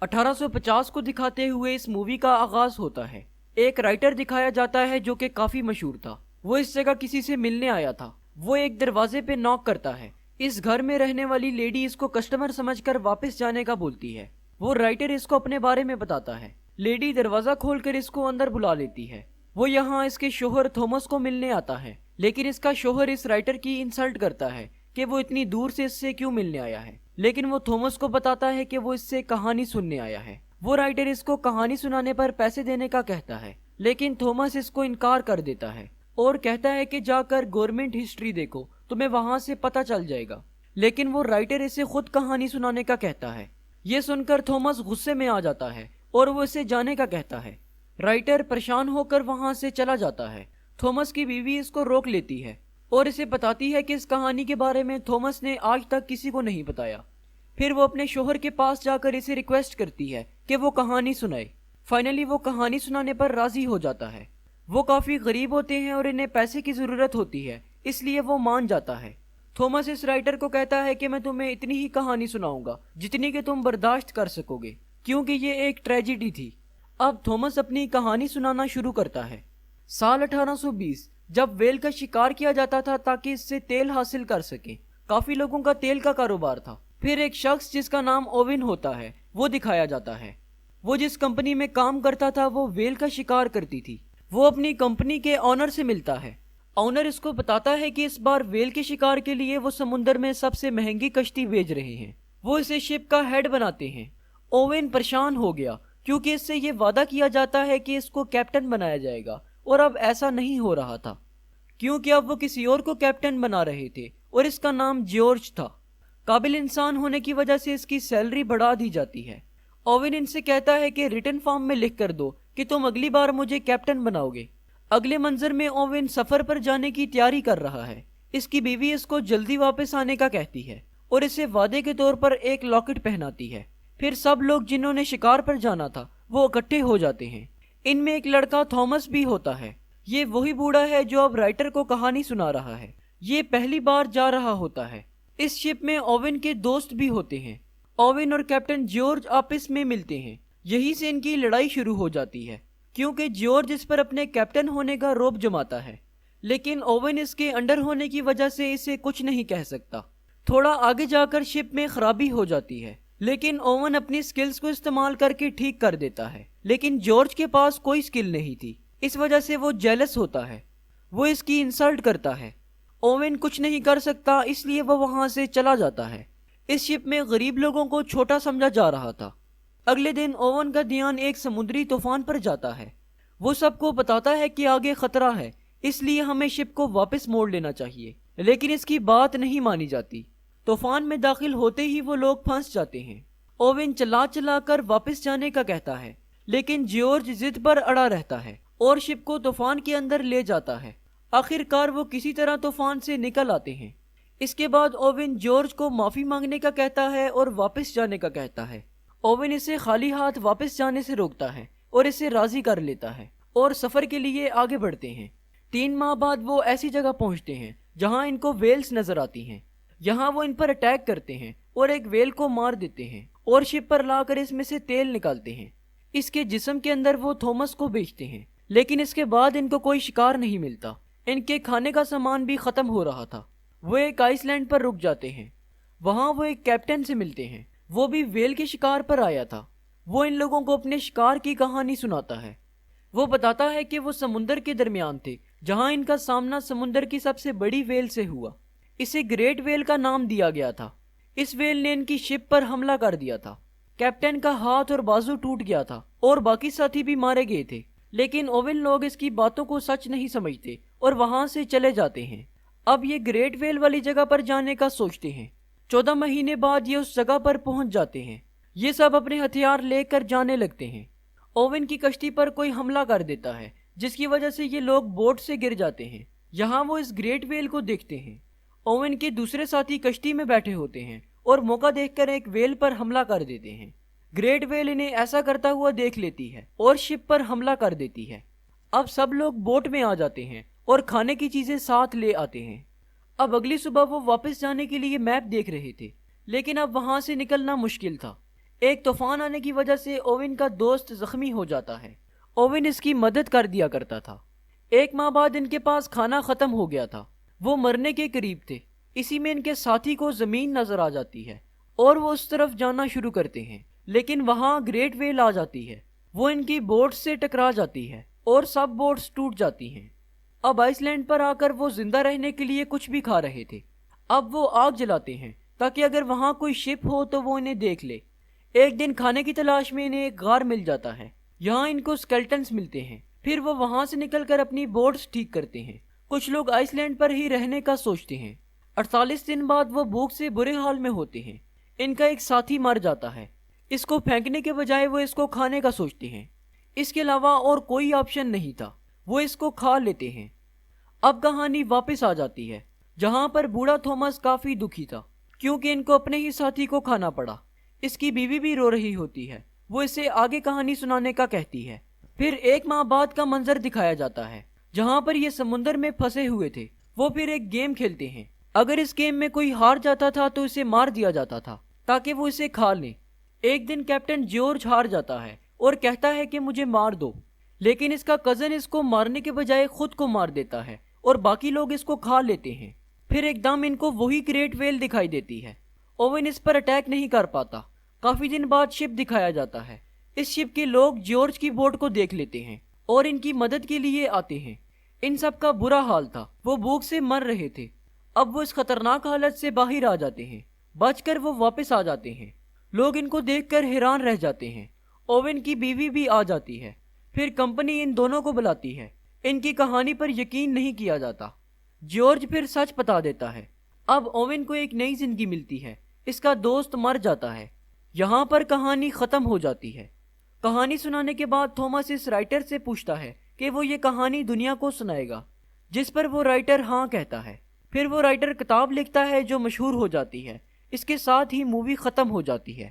1850 को दिखाते हुए इस मूवी का आगाज होता है। एक राइटर दिखाया जाता है जो कि काफी मशहूर था। वो इस जगह किसी से मिलने आया था। वो एक दरवाजे पे नॉक करता है। इस घर में रहने वाली लेडी इसको कस्टमर समझकर वापस जाने का बोलती है। वो राइटर इसको अपने बारे में बताता है। लेडी दरवाजा खोलकर इसको अंदर बुला लेती है। वो यहाँ इसके शोहर थॉमस को मिलने आता है, लेकिन इसका शोहर इस राइटर की इंसल्ट करता है कि वो इतनी दूर से इससे क्यों मिलने आया है। लेकिन वो थॉमस को बताता है कि वो इससे कहानी सुनने आया है। वो राइटर इसको कहानी सुनाने पर पैसे देने का कहता है, लेकिन थॉमस इसको इनकार कर देता है और कहता है कि जाकर गवर्नमेंट हिस्ट्री देखो, तुम्हें वहां से पता चल जाएगा। लेकिन वो राइटर इसे खुद कहानी सुनाने का कहता है। ये सुनकर थॉमस गुस्से में आ जाता है और वो इसे जाने का कहता है। राइटर परेशान होकर वहां से चला जाता है। थॉमस की बीवी इसको रोक लेती है और इसे बताती है कि इस कहानी के बारे में थॉमस ने आज तक किसी को नहीं बताया। फिर वो अपने शोहर के पास जाकर इसे रिक्वेस्ट करती है कि वो कहानी सुनाए। फाइनली वो कहानी सुनाने पर राजी हो जाता है। वो काफी गरीब होते हैं और इन्हें पैसे की जरूरत होती है, इसलिए वो मान जाता है। थॉमस इस राइटर को कहता है कि मैं तुम्हें इतनी ही कहानी सुनाऊंगा जितनी कि तुम बर्दाश्त कर सकोगे, क्योंकि ये एक ट्रेजिडी थी। अब थॉमस अपनी कहानी सुनाना शुरू करता है। साल 1820 जब वेल का शिकार किया जाता था ताकि इससे तेल हासिल कर सके। काफी लोगों का तेल का कारोबार था। फिर एक शख्स जिसका नाम ओवेन होता है वो दिखाया जाता है। वो जिस कंपनी में काम करता था वो वेल का शिकार करती थी। वो अपनी कंपनी के ऑनर से मिलता है। ऑनर इसको बताता है कि इस बार वेल के शिकार के लिए वो समुद्र में सबसे महंगी कश्ती भेज रहे हैं। वो इसे शिप का हेड बनाते हैं। ओवेन परेशान हो गया क्योंकि इससे ये वादा किया जाता है कि इसको कैप्टन बनाया जाएगा, और अब ऐसा नहीं हो रहा था क्योंकि अब वो किसी और को कैप्टन बना रहे थे और इसका नाम जॉर्ज था। काबिल इंसान होने की वजह से इसकी सैलरी बढ़ा दी जाती है। ओवेन इनसे कहता है कि रिटन फॉर्म में लिख कर दो कि तुम अगली बार मुझे कैप्टन बनाओगे। अगले मंजर में ओवेन सफर पर जाने की तैयारी कर रहा है। इसकी बीवी इसको जल्दी वापस आने का कहती है और इसे वादे के तौर पर एक लॉकेट पहनाती है। फिर सब लोग जिन्होंने शिकार पर जाना था वो इकट्ठे हो जाते हैं। इनमें एक लड़का थॉमस भी होता है। ये वही बूढ़ा है जो अब राइटर को कहानी सुना रहा है। ये पहली बार जा रहा होता है। इस शिप में ओवेन के दोस्त भी होते हैं। ओवेन और कैप्टन जॉर्ज आपस में मिलते हैं। यहीं से इनकी लड़ाई शुरू हो जाती है क्योंकि जॉर्ज इस पर अपने कैप्टन होने का रौब जमाता है, लेकिन ओवेन इसके अंडर होने की वजह से इसे कुछ नहीं कह सकता। थोड़ा आगे जाकर शिप में खराबी हो जाती है, लेकिन ओवेन अपनी स्किल्स को इस्तेमाल करके ठीक कर देता है। लेकिन जॉर्ज के पास कोई स्किल नहीं थी, इस वजह से वो जेलस होता है। वो इसकी इंसल्ट करता है। ओवेन कुछ नहीं कर सकता, इसलिए वो वहां से चला जाता है। इस शिप में गरीब लोगों को छोटा समझा जा रहा था। अगले दिन ओवेन का ध्यान एक समुद्री तूफान पर जाता है। वो सबको बताता है कि आगे खतरा है, इसलिए हमें शिप को वापस मोड़ लेना चाहिए, लेकिन इसकी बात नहीं मानी जाती। तूफान में दाखिल होते ही वो लोग फंस जाते हैं। ओवेन चला चला कर वापस जाने का कहता है, लेकिन जॉर्ज जिद पर अड़ा रहता है और शिप को तूफान के अंदर ले जाता है। आखिरकार वो किसी तरह तूफान से निकल आते हैं। इसके बाद ओवेन जॉर्ज को माफी मांगने का कहता है और वापस जाने का कहता है। ओवेन इसे खाली हाथ वापस जाने से रोकता है और इसे राजी कर लेता है और सफर के लिए आगे बढ़ते हैं। 3 माह बाद वो ऐसी जगह पहुंचते हैं जहां इनको वेल्स नजर आती हैं। यहाँ वो इन पर अटैक करते हैं और एक वेल को मार देते हैं और शिप पर लाकर इसमें से तेल निकालते हैं। इसके जिस्म के अंदर वो थॉमस को बेचते हैं, लेकिन इसके बाद इनको कोई शिकार नहीं मिलता। इनके खाने का सामान भी खत्म हो रहा था। वो एक आइसलैंड पर रुक जाते हैं। वहां वो एक कैप्टन से मिलते हैं। वो भी वेल के शिकार पर आया था। वो इन लोगों को अपने शिकार की कहानी सुनाता है। वो बताता है कि वो समुंदर के दरमियान थे जहां इनका सामना समुंदर की सबसे बड़ी वेल से हुआ। इसे ग्रेट वेल का नाम दिया गया था। इस वेल ने इनकी शिप पर हमला कर दिया था। कैप्टन का हाथ और बाजू टूट गया था और बाकी साथी भी मारे गए थे, लेकिन ओवेन लोग इसकी बातों को सच नहीं समझते और वहां से चले जाते हैं। अब ये ग्रेट वेल वाली जगह पर जाने का सोचते हैं। 14 महीने बाद ये उस जगह पर पहुंच जाते हैं। ये सब अपने हथियार लेकर जाने लगते हैं। ओवेन की कश्ती पर कोई हमला कर देता है, जिसकी वजह से ये लोग बोट से गिर जाते हैं। यहाँ वो इस ग्रेट वेल को देखते हैं। ओवेन के दूसरे साथी कश्ती में बैठे होते हैं और मौका देखकर एक वेल पर हमला कर देते हैं। ग्रेट वेल इन्हें ऐसा करता हुआ देख लेती है और शिप पर हमला कर देती है। अब सब लोग बोट में आ जाते हैं और खाने की चीजें साथ ले आते हैं। अब अगली सुबह वो वापस जाने के लिए मैप देख रहे थे, लेकिन अब वहां से निकलना मुश्किल था। ایک طوفان آنے کی وجہ سے اوون کا دوست زخمی ہو جاتا ہے۔ اوون اس کی مدد کر دیا کرتا تھا۔ ایک ماہ بعد ان کے پاس کھانا ختم ہو گیا تھا، وہ مرنے کے قریب تھے۔ اسی میں ان کے ساتھی کو زمین نظر آ جاتی ہے اور وہ اس طرف جانا شروع کرتے ہیں، لیکن وہاں گریٹ ویل آ جاتی ہے۔ وہ ان کی بوٹ سے ٹکرا جاتی ہے اور سب بوٹس ٹوٹ جاتی ہیں۔ اب آئس لینڈ پر آ کر وہ زندہ رہنے کے لیے کچھ بھی کھا رہے تھے۔ اب وہ آگ جلاتے ہیں تاکہ اگر وہاں کوئی شپ ہو تو وہ انہیں دیکھ لے۔ ایک دن کھانے کی تلاش میں انہیں ایک غار مل جاتا ہے، یہاں ان کو سکیلٹنز ملتے ہیں۔ پھر وہ وہاں سے نکل کر اپنی بوٹس ٹھیک کرتے ہیں۔ کچھ لوگ آئس لینڈ پر ہی رہنے کا سوچتے ہیں۔ 48 دن بعد وہ بھوک سے برے حال میں ہوتے ہیں۔ ان کا ایک ساتھی مر جاتا ہے۔ اس کو پھینکنے کے بجائے وہ اس کو کھانے کا سوچتے ہیں۔ اس کے علاوہ اور کوئی آپشن نہیں تھا، وہ اس کو کھا لیتے ہیں۔ اب کہانی واپس آ جاتی ہے، جہاں پر بوڑھا تھومس کافی دکھی تھا کیونکہ ان کو اپنے ہی ساتھی کو کھانا پڑا۔ اس کی بیوی بھی رو رہی ہوتی ہے، وہ اسے آگے کہانی سنانے کا کہتی ہے۔ پھر ایک ماہ بعد کا منظر دکھایا جاتا ہے، جہاں پر یہ سمندر میں پھنسے ہوئے تھے۔ وہ پھر ایک گیم کھیلتے ہیں۔ اگر اس گیم میں کوئی ہار جاتا تھا تو اسے مار دیا جاتا تھا تاکہ وہ اسے کھا لیں۔ ایک دن کیپٹن جارج ہار جاتا ہے اور کہتا ہے کہ مجھے مار دو، لیکن اس کا کزن اس کو مارنے کے بجائے خود کو مار دیتا ہے اور باقی لوگ اس کو کھا لیتے ہیں۔ پھر ایک دم ان کو وہی گریٹ ویل دکھائی دیتی ہے۔ اوون اس پر اٹیک نہیں کر پاتا۔ کافی دن بعد شپ دکھایا جاتا ہے۔ اس شپ کے لوگ جارج کی بوٹ کو دیکھ لیتے ہیں اور ان کی مدد کے لیے آتے ہیں۔ ان سب کا برا حال تھا، وہ بھوک سے مر رہے تھے۔ اب وہ اس خطرناک حالت سے باہر آ جاتے ہیں، بچ کر وہ واپس آ جاتے ہیں۔ لوگ ان کو دیکھ کر حیران رہ جاتے ہیں۔ اوون کی بیوی بھی آ جاتی ہے۔ پھر کمپنی ان دونوں کو بلاتی ہے۔ ان کی کہانی پر یقین نہیں کیا جاتا۔ جارج پھر سچ بتا دیتا ہے۔ اب اوون کو ایک نئی زندگی ملتی ہے، اس کا دوست مر جاتا ہے۔ یہاں پر کہانی ختم ہو جاتی ہے۔ کہانی سنانے کے بعد تھومس اس رائٹر سے پوچھتا ہے کہ وہ یہ کہانی دنیا کو سنائے گا، جس پر وہ رائٹر ہاں کہتا ہے۔ پھر وہ رائٹر کتاب لکھتا ہے جو مشہور ہو جاتی ہے۔ اس کے ساتھ ہی مووی ختم ہو جاتی ہے۔